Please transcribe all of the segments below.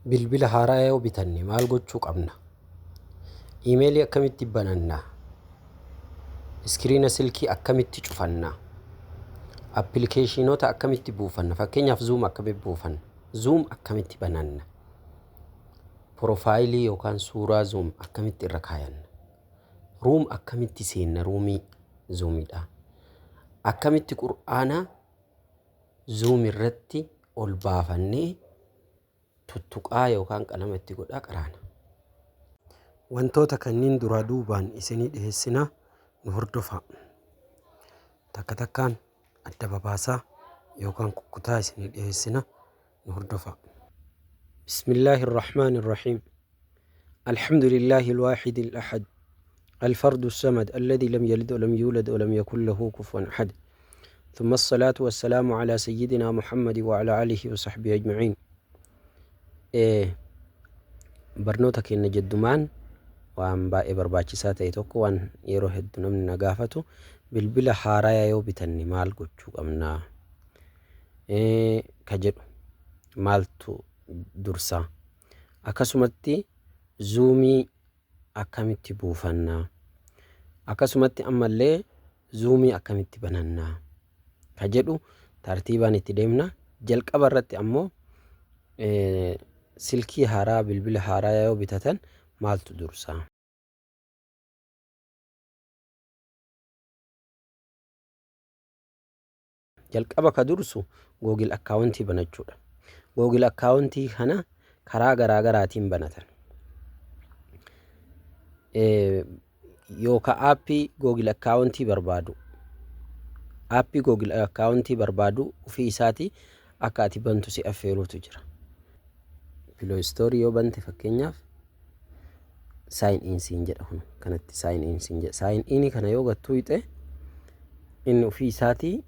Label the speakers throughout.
Speaker 1: Bilbila haaraa yoo bitanne maal gochuu qabna? Iimeelii akkamitti bananna? Iskiriina silkii akkamitti cufanna? Appilikeeshinoota akkamitti buufanna? Fakkeenyaaf Zoom akkamitti buufanna? Zoom akkamitti bananna? Profaayilii yookaan suuraa Zoom akkamitti irra kaayanna? Ruum akkamitti seenna? Ruumii Zoomiidha. Akkamitti qur'aana Zoom irratti ol baafannee tuttuqaa yookaan qalama itti godhaa qaraana. Wantoota kanneen duraa duubaan isinii dhiheessina nu hordofaa. Takka takkaan adda babaasaa yookaan kukkutaa isinii dhiheessina nu hordofaa. Bismillaahi irrahmaani irrahiim. الحمد لله الواحد الأحد الفرد الصمد الذي لم يلد ولم يولد ولم يكن له كفوا أحد ثم الصلاة والسلام على سيدنا محمد وعلى آله وصحبه أجمعين. barnoota keenya jeddumaan waan baay'ee barbaachisaa ta'e tokko waan yeroo hedduu namni na gaafatu bilbila haaraa yoo bitanne maal gochuu qabnaa ka jedhu maaltu dursaa, akkasumatti zuumii akkamitti buufannaa, akkasumatti ammallee zuumii akkamitti banannaa ka jedhu tartiibaan itti deemna. Jalqaba irratti ammoo silkii haaraa bilbila haaraa yoo bitatan maaltu dursaa? Jalqaba ka dursu Google akkaawuntii banachuudha. Google akkaawuntii kana karaa garaagaraatiin banatan. Yookaan aappii Google akkaawuntii barbaadu. Aappii Google akkaawuntii barbaadu ofii isaatii akka ati bantu si affeeruutu jira. Piloo istoorii yoo bante fakkeenyaaf saayin in siin jedha kun kanatti saayin in siin jedha. Saayin in kana yoo gattuu hixe inni ofii isaatii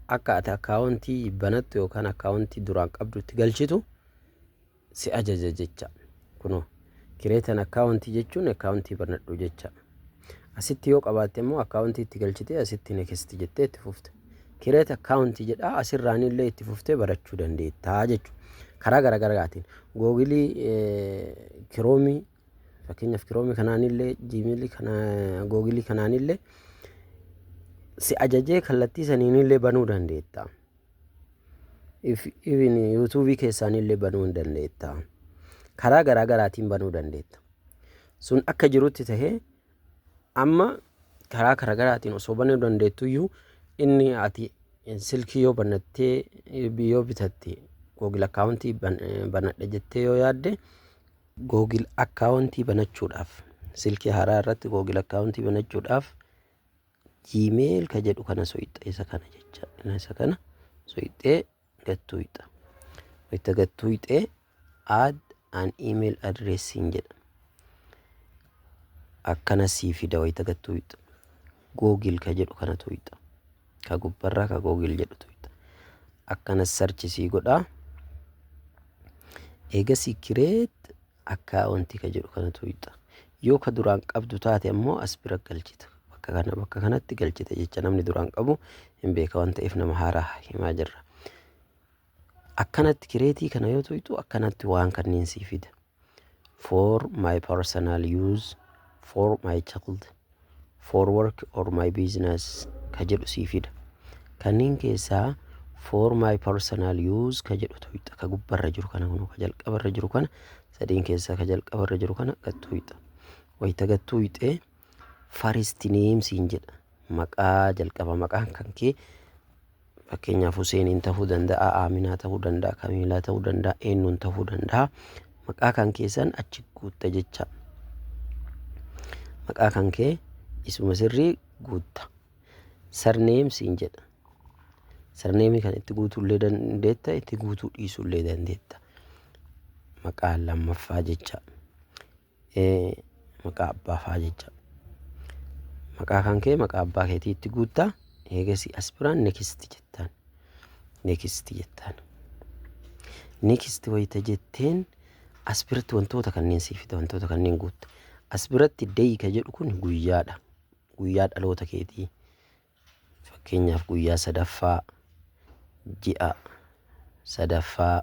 Speaker 1: akka ati akkaawuntii banattu yookaan akkaawuntii duraan qabdutti galchitu si ajaja jecha. Kunoo kireetan akkaawuntii jechuun akkaawuntii banadhu jecha. Asitti yoo qabaatte immoo akkaawuntii itti galchitee asitti next jettee itti fufte. Kireet akkaawuntii jedhaa asirraan illee itti fuftee barachuu dandeettaa jechuudha. Karaa garaagaraatiin googilii kiroomii fakkeenyaaf kiroomii kanaanillee jiimeelii kana googilii kanaanillee si ajajee kallattii saniinillee banuu dandeetta. Even yuutuubii keessaanillee banuu dandeetta. Karaa garaagaraatiin banuu dandeetta. Sun akka jirutti tahee amma karaa garaagaraatiin osoo banuu dandeettuyyuu inni ati silkii yoo banattee yoo bitatte Google akkaawuntii banadha jettee yoo yaadde Google akkaawuntii banachuudhaaf silkii haaraa irratti Google akkaawuntii banachuudhaaf Gmail ka jedhu kana so'ixxa isa kana jecha. Isa kana so'ixxee gattuu hixa. Wayita gattuu hixee add an email address jedha. Akkana sii fida wayita gattuu hixa. Google ka jedhu kana tuuyixa. Ka gubbarraa ka Google jedhu tuuyixa. Akkana search sii godhaa. Eegasii kireet akkaawuntii ka jedhu kana tuuyixa. Yoo ka duraan qabdu taate ammoo as bira galchita. Bakka kanatti galchita jecha. Namni duraan qabu hin beeka waan ta'eef nama haaraa himaa jirra. Akkanatti kireetii kana yoo tuuyitu akkanatti waan kanneen sii fida. For my personal use, for my child, for work or my business ka jedhu sii fida. Kanneen keessaa for my personal use ka jedhu tuuyixa. Ka gubbarra jiru kana kunoo ka jalqabarra jiru kana sadiin keessaa ka jalqabarra jiru kana gattuu hixa. Wayita gattuu hixee first name siin jedha. Maqaa jalqaba maqaan kan kee fakkeenyaaf Huseeniin ta'uu danda'a, Aaminaa ta'uu danda'a, Kamiilaa ta'uu danda'a, Eennuun ta'uu danda'a. Maqaa kan keessan achi guutta jecha. Maqaa kan kee isuma sirrii guutta. Sarneem siin jedha. Sarneemii kan itti guutuullee dandeetta, itti guutuu dhiisuullee dandeetta. Maqaa lammaffaa jecha. Maqaa abbaafaa jecha. Maqaa kan kee maqaa abbaa keetii itti guuttaa. Eegasii as biraan next jettaan. Next jettaan. Next wayita jetteen as biratti wantoota kanneen sii fida, wantoota kanneen guutta. As biratti day ka jedhu kun guyyaadha. Guyyaa dhaloota keetii. Fakkeenyaaf guyyaa sadaffaa, ji'a sadaffaa,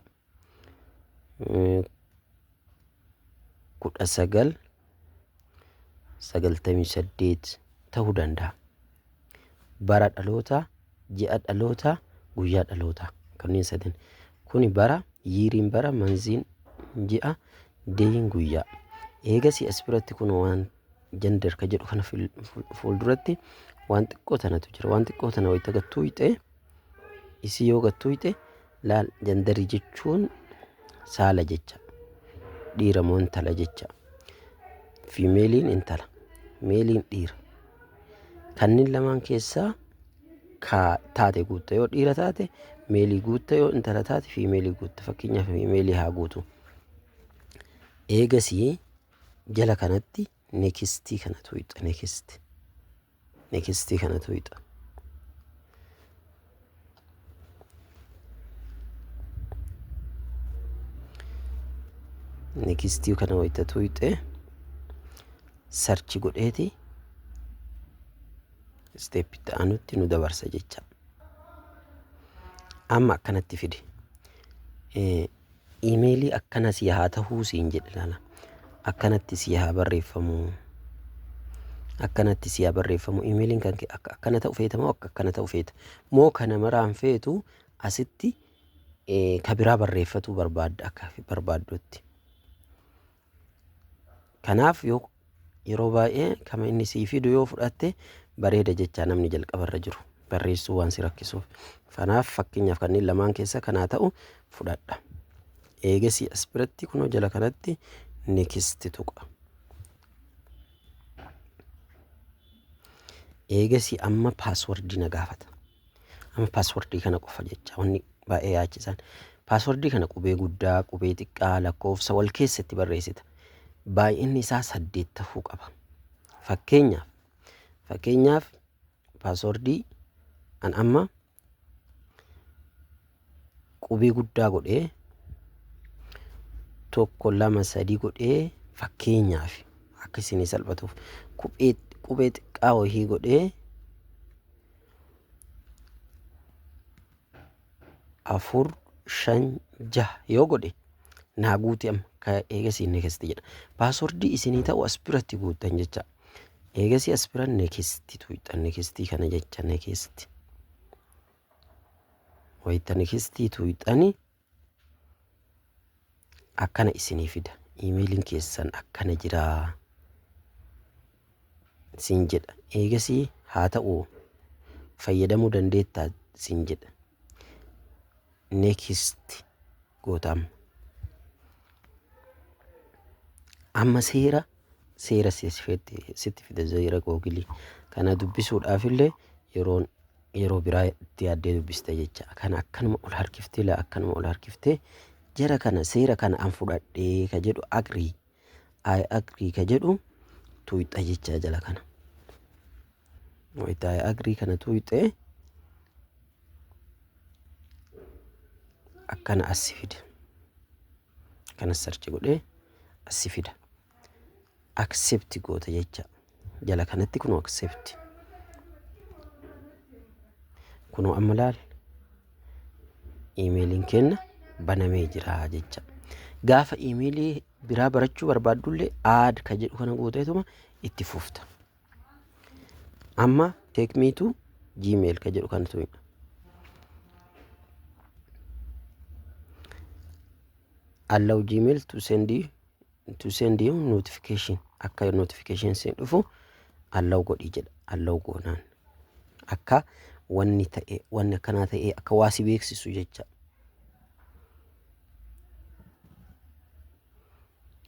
Speaker 1: 1998 ta'uu danda'a. Bara dhalootaa, ji'a dhalootaa, guyyaa dhalootaa kanneen sadeen. Kuni bara, yiiriin bara, manziin ji'a, deeyin guyyaa. Eegasii as biratti kun waan jender ka jedhu kana fuulduratti waan xiqqoo tanatu jira. Waan xiqqoo tana wayita gattuu hixee isii yoo gattuu hixee laal jenderii jechuun saala jecha. Dhiira moo intala jecha. Fiimeeliin intala, meeliin dhiira. Kanneen lamaan keessaa taate guutta yoo dhiira taate meelii guutta, yoo intala taate fiimeelii guutta. Fakkeenyaaf fiimeelii haa guutu. Eegasii jala kanatti nekistii kanatu hixa. Nekistii kanatu hixa. Nekistii kana wayitatu hixee sarchi godheeti isteepitti aanutti nu dabarsa jecha. Amma akkanatti fide. Iimeelii akkana si haa ta'uu siin jedhe laala. Akkanatti si haa barreeffamu. Akkanatti si haa barreeffamu. Iimeeliin kan akkana ta'u feeta moo akkana ta'u feeta. Moo kana maraan feetu asitti ka biraa barreeffatu barbaadda akka barbaaddutti. Kanaaf yeroo baay'ee kama inni sii fidu yoo fudhatte bareeda jecha namni jalqabarra jiru. Barreessuu waan si rakkisuuf. Kanaaf fakkeenyaaf kanneen lamaan keessa kanaa ta'u fudhadha. Eegasii as biratti kunoo jala kanatti nekisti tuqa. Eegasii amma paaswordii na gaafata. Amma paaswordii kana qofa jecha wanni baay'ee yaachisan. Paaswordii kana qubee guddaa, qubee xiqqaa, lakkoofsa wal keessatti barreessita. Baay'inni isaa 8 ta'uu qaba. Fakkeenyaaf paaswordii an amma qubee guddaa godhee 1 2 3 godhee fakkeenyaaf akka isin salphatuuf qubee xiqqaa wahii godhee 4 5 6 yoo godhe naa guuti amma ka eegasii nekisti jedha. Paaswordii isinii ta'u as biratti guuttan jecha. Eegasii as biran nekisti tuuxan nekistii kana jecha nekisti. Wayita nekistii tuuxani akkana isinii fida. Iimeeliin keessan akkana jira siin jedha. Eegasii haa ta'u fayyadamuu dandeettaa siin jedha. Nekisti gootam. Amma seera sitti fida seera googilii kana dubbisuudhaafillee yeroo biraa itti yaaddee dubbista jecha. Kana akkanuma ol harkiftee jara kana seera kana an fudhadhee ka jedhu agrii ka jedhu tuuxa jecha jala kana. Wayita agrii kana tuuxee akkana assi fida. Akkana sarchi godhee assi fida. Accept goota jecha. Jala kanatti kunoo accept. Kunoo amma laal iimeeliin kenna banamee jira jecha. Gaafa iimeelii biraa barachuu barbaaddullee add ka jedhu kana gooteetuma itti fufta. Amma take me to gmail ka jedhu kanatu allow gmail to send you notification. Akka notification siin dhufu allow godhi jedha. Allow goonaan akka wanni akkanaa ta'ee akka waasi beeksisu jecha.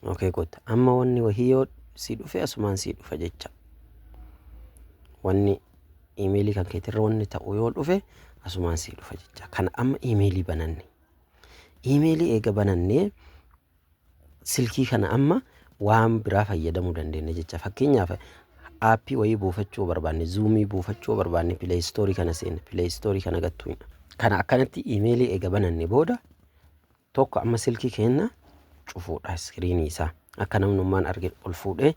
Speaker 1: Okay goota. Amma wanni wahii yoo sii dhufe asumaan sii dhufa jecha. Wanni iimeelii kan keetirra wanni ta'u yoo dhufe asumaan sii dhufa jecha. Kana amma iimeelii bananne. Iimeelii eega banannee silkii kana amma waan biraa fayyadamuu dandeenya jecha. Fakkeenyaaf aappii wayii buufachuu barbaanne, zuumii buufachuu barbaanne, pileestoorii kana seenne, pileestoorii kana gattu. Kana akkanatti iimeelii eega bananne booda tokko amma silkii keenya cufuudha iskiriinii isaa. Akka namnummaan arge ol fuudhee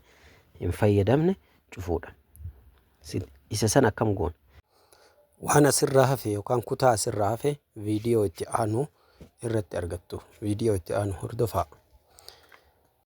Speaker 1: hin fayyadamne cufuudha. Isa sana akkam goona? Waan asirraa hafe yookaan kutaa asirraa hafe viidiyoo itti aanu irratti argattu. Viidiyoo itti aanu hordofaa.